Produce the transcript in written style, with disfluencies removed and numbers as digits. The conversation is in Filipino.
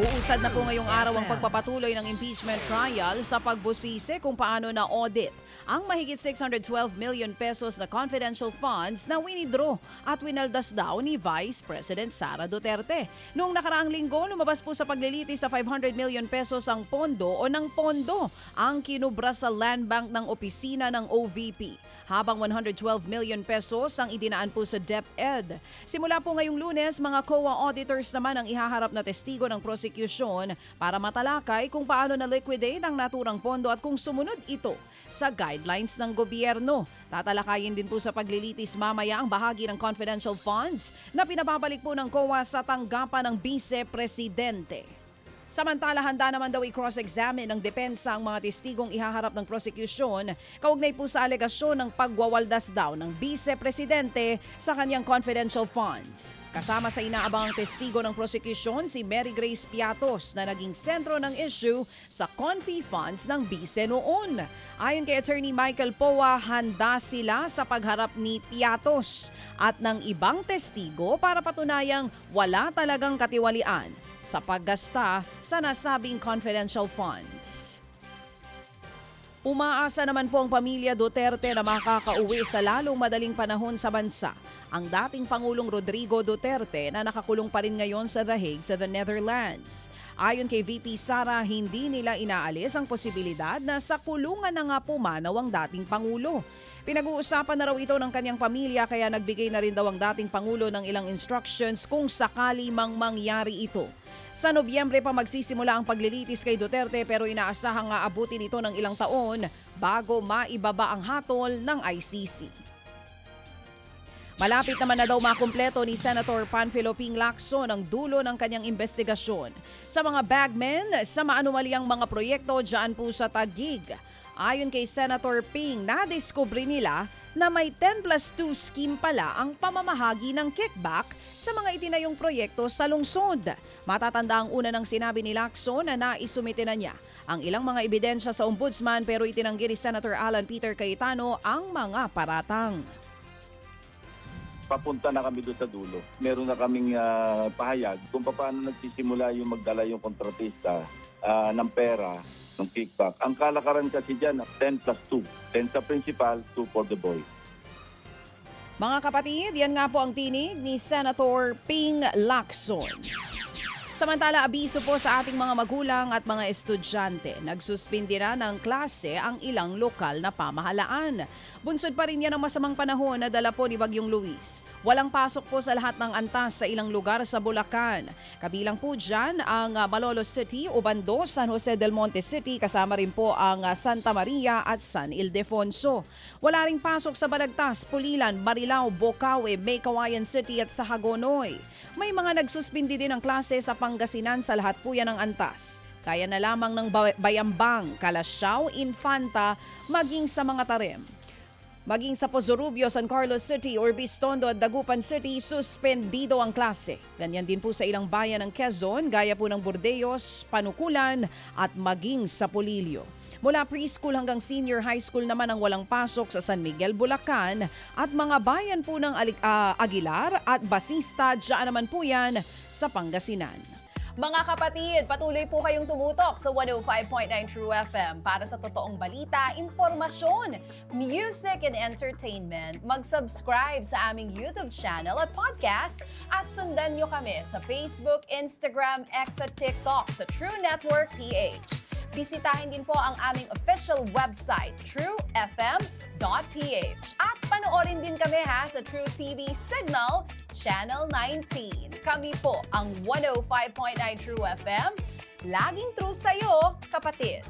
Uusad na po ngayong araw ang pagpapatuloy ng impeachment trial sa pagbusise kung paano na-audit ang mahigit 612 million pesos na confidential funds na winidraw at winaldas daw ni Vice President Sara Duterte. Noong nakaraang linggo, lumabas po sa paglilitis sa 500 million pesos ang pondo o ng pondo ang kinubra sa land bank ng opisina ng OVP, habang 112 million pesos ang idinaan po sa DepEd. Simula po ngayong Lunes, mga COA auditors naman ang ihaharap na testigo ng prosecution para matalakay kung paano na-liquidate ang naturang pondo at kung sumunod ito sa guidelines ng gobyerno. Tatalakayin din po sa paglilitis mamaya ang bahagi ng confidential funds na pinababalik po ng COA sa tanggapan ng Vice Presidente. Samantala, handa naman daw i-cross-examine ng depensa ang mga testigong ihaharap ng prosecution kaugnay po sa alegasyon ng pagwawaldas daw ng Vice Presidente sa kanyang confidential funds. Kasama sa inaabangang testigo ng prosecution si Mary Grace Piatos na naging sentro ng issue sa confi funds ng Vice noon. Ayon kay Attorney Michael Poa, handa sila sa pagharap ni Piatos at ng ibang testigo para patunayang wala talagang katiwalian sa paggasta sa nasabing confidential funds. Umaasa naman po ang pamilya Duterte na makakauwi sa lalong madaling panahon sa bansa ang dating Pangulong Rodrigo Duterte na nakakulong pa rin ngayon sa The Hague sa the Netherlands. Ayon kay VP Sara, hindi nila inaalis ang posibilidad na sa kulungan na nga pumanaw ang dating Pangulo. Pinag-uusapan na raw ito ng kanyang pamilya kaya nagbigay na rin daw ang dating Pangulo ng ilang instructions kung sakali mang mangyari ito. Sa Nobyembre pa magsisimula ang paglilitis kay Duterte pero inaasahang aabutin ito ng ilang taon bago maibaba ang hatol ng ICC. Malapit naman na daw makumpleto ni Senator Panfilo Ping Lacson ang dulo ng kanyang investigasyon sa mga bagmen sa maanumalyang mga proyekto dyan po sa Taguig. Ayon kay Senator Ping, nadiskubre nila na may 10+2 scheme pala ang pamamahagi ng kickback sa mga itinayong proyekto sa lungsod. Matatanda ang una ng sinabi ni Lacson na naisumite na niya ang ilang mga ebidensya sa ombudsman pero itinanggi ni Senator Alan Peter Cayetano ang mga paratang. Papunta na kami doon sa dulo. Meron na kaming pahayag kung paano nagsisimula yung magdala yung kontratista ng pera, ng kickback. Ang kalakaran kasi dyan, 10+2. 10 sa principal, 2 for the boy. Mga kapatid, yan nga po ang tinig ni Senator Ping Lacson. Samantala, abiso po sa ating mga magulang at mga estudyante. Nagsuspindi na ng klase ang ilang lokal na pamahalaan. Bunsod pa rin yan ang masamang panahon na dala po ni Bagyong Luis. Walang pasok po sa lahat ng antas sa ilang lugar sa Bulacan. Kabilang po dyan ang Malolos City, Obando, San Jose del Monte City, kasama rin po ang Santa Maria at San Ildefonso. Wala ring pasok sa Balagtas, Pulilan, Marilao, Bocaue, May Kawayan City at sa Hagonoy. May mga nagsuspindi din ng klase sa Pangasinan, sa lahat po yan ng antas. Kaya na lamang ng Bayambang, Calasiao, Infanta, maging sa mga Tarem. Maging sa Pozorubio, San Carlos City, Orbistondo at Dagupan City, suspendido ang klase. Ganyan din po sa ilang bayan ng Quezon, gaya po ng Burdeos, Panukulan at maging sa Polillo. Mula preschool hanggang senior high school naman ang walang pasok sa San Miguel, Bulacan at mga bayan po ng Aguilar at Basista, dyan naman po yan sa Pangasinan. Mga kapatid, patuloy po kayong tumutok sa 105.9 True FM para sa totoong balita, impormasyon, music and entertainment. Mag-subscribe sa aming YouTube channel at podcast at sundan nyo kami sa Facebook, Instagram, X at TikTok sa True Network PH. Bisitahin din po ang aming official website, truefm.ph. At panoorin din kami sa True TV Signal, Channel 19. Kami po ang 105.9 True FM. Laging true sa'yo, kapatid.